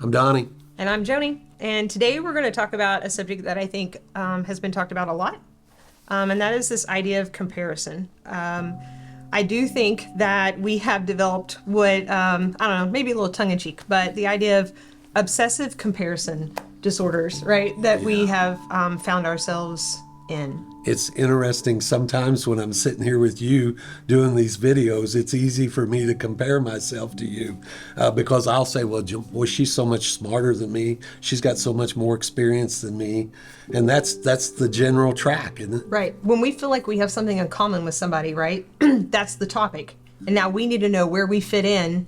I'm Donnie. And I'm Joni. And today we're going to talk about a subject that I think has been talked about a lot. And that is this idea of comparison. I do think that we have developed what, I don't know, maybe a little tongue in cheek, but the idea of obsessive comparison disorders, right? That we have found ourselves in. It's interesting sometimes when I'm sitting here with you doing these videos, it's easy for me to compare myself to you because I'll say, well, boy, she's so much smarter than me. She's got so much more experience than me. And that's the general track, isn't it? Right. When we feel like we have something in common with somebody, right? That's the topic. And now we need to know where we fit in.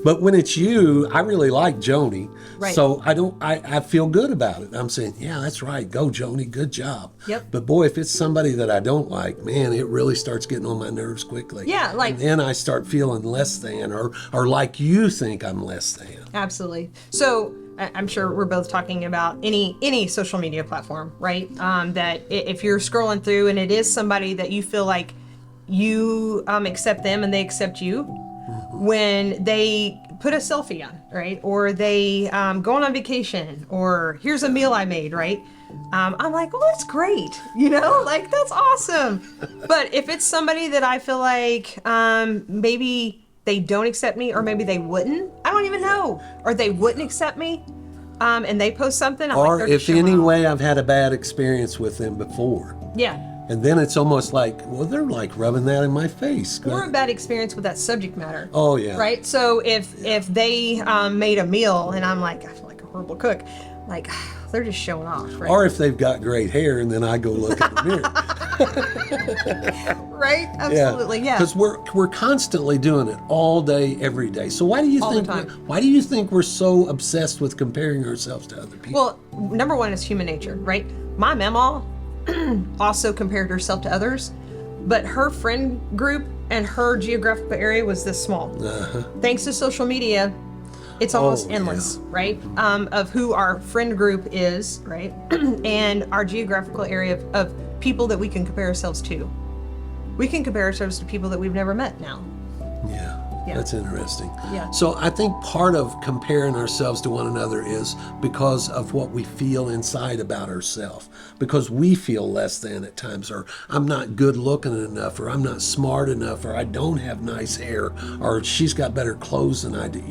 But when it's you, I really like Joni. Right. So I feel good about it. I'm saying, yeah, that's right. Go, Joni. Good job. Yep. But boy, if it's somebody that I don't like, man, it really starts getting on my nerves quickly. Yeah, like. And then I start feeling less than or like you think I'm less than. Absolutely. So I'm sure we're both talking about any social media platform, right? That if you're scrolling through and it is somebody that you feel like you accept them and they accept you, when they put a selfie on, right? Or they go on vacation, or here's a meal I made, right? I'm like, well, that's great, like that's awesome. But if it's somebody that I feel like maybe they don't accept me, or maybe they wouldn't, I don't even know, or they wouldn't accept me, and they post something, I'm or like, they're if showing anyway off. I've had a bad experience with them before. Yeah. And then it's almost like, well, they're like rubbing that in my face. Or a bad experience with that subject matter. Oh, yeah. Right? So if they made a meal and I'm like, I feel like a horrible cook, like, they're just showing off, right? Or if they've got great hair and then I go look in the mirror. Right? Absolutely, yeah. Because we're constantly doing it all day, every day. So why do you think we're so obsessed with comparing ourselves to other people? Well, number one is human nature, right? My mamaw also compared herself to others, but her friend group and her geographical area was this small. Thanks to social media, it's almost endless, right? Of who our friend group is, right? And our geographical area of people that we can compare ourselves to. We can compare ourselves to people that we've never met now. Yeah. That's interesting. Yeah. So I think part of comparing ourselves to one another is because of what we feel inside about ourselves. Because we feel less than at times, or I'm not good looking enough, or I'm not smart enough, or I don't have nice hair, or she's got better clothes than I do.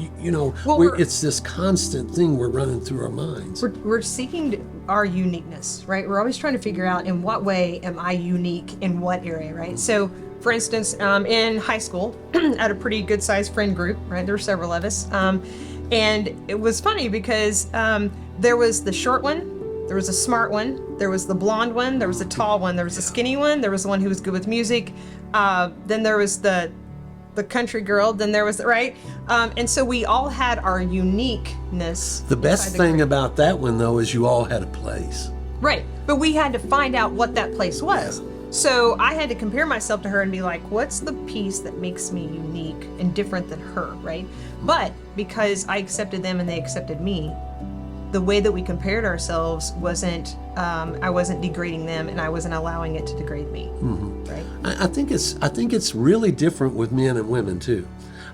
It's this constant thing we're running through our minds. We're seeking our uniqueness, right? We're always trying to figure out in what way am I unique in what area, right? So for instance, in high school, I had a pretty good sized friend group, right? There were several of us. And it was funny because there was the short one, there was a smart one, there was the blonde one, there was a tall one, there was a skinny one, there was the one who was good with music, then there was the country girl, then there was, right? And so we all had our uniqueness. The best thing about that one, though, is you all had a place. Right. But we had to find out what that place was. Yeah. So I had to compare myself to her and be like, what's the piece that makes me unique and different than her, right? But because I accepted them and they accepted me, the way that we compared ourselves wasn't, I wasn't degrading them and I wasn't allowing it to degrade me, right? I think it's really different with men and women too.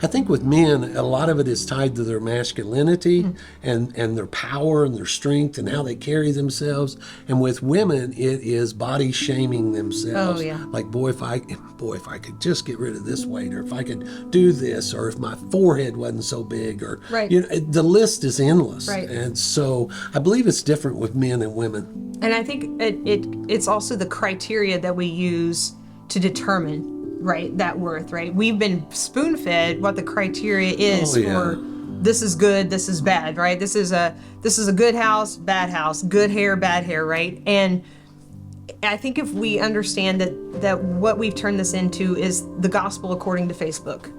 I think with men, a lot of it is tied to their masculinity and their power and their strength and how they carry themselves. And with women, it is body shaming themselves. Oh, yeah. Like, boy, if I could just get rid of this weight, or if I could do this, or if my forehead wasn't so big, or right. The list is endless. Right. And so I believe it's different with men and women. And I think it's also the criteria that we use to determine, right, that worth, right? We've been spoon-fed what the criteria is for this is good, this is bad, right? This is a good house, good hair, bad hair, right? And I think if we understand that what we've turned this into is the gospel according to Facebook,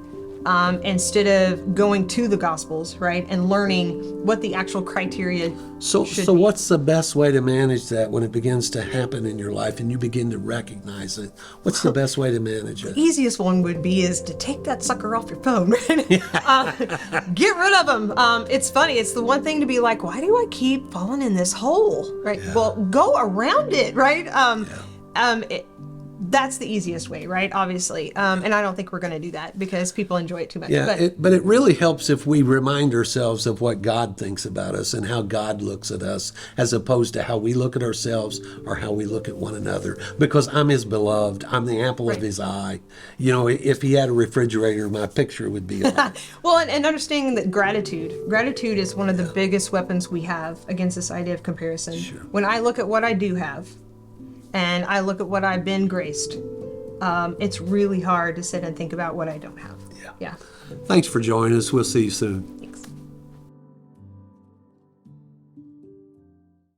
instead of going to the Gospels, right, and learning what the actual criteria should be. What's the best way to manage that when it begins to happen in your life and you begin to recognize it? What's the best way to manage it? The easiest one would be is to take that sucker off your phone. Get rid of them. It's funny. It's the one thing to be like, why do I keep falling in this hole? Right. Yeah. Well, go around it. Right. that's the easiest way, right? Obviously. And I don't think we're going to do that because people enjoy it too much. Yeah, but it really helps if we remind ourselves of what God thinks about us and how God looks at us, as opposed to how we look at ourselves or how we look at one another. Because I'm his beloved. I'm the apple of his eye. You know, if he had a refrigerator, my picture would be on it. Well, and understanding that gratitude is one of the biggest weapons we have against this idea of comparison. Sure. When I look at what I do have and I look at what I've been graced, it's really hard to sit and think about what I don't have. Yeah. Yeah. Thanks for joining us. We'll see you soon.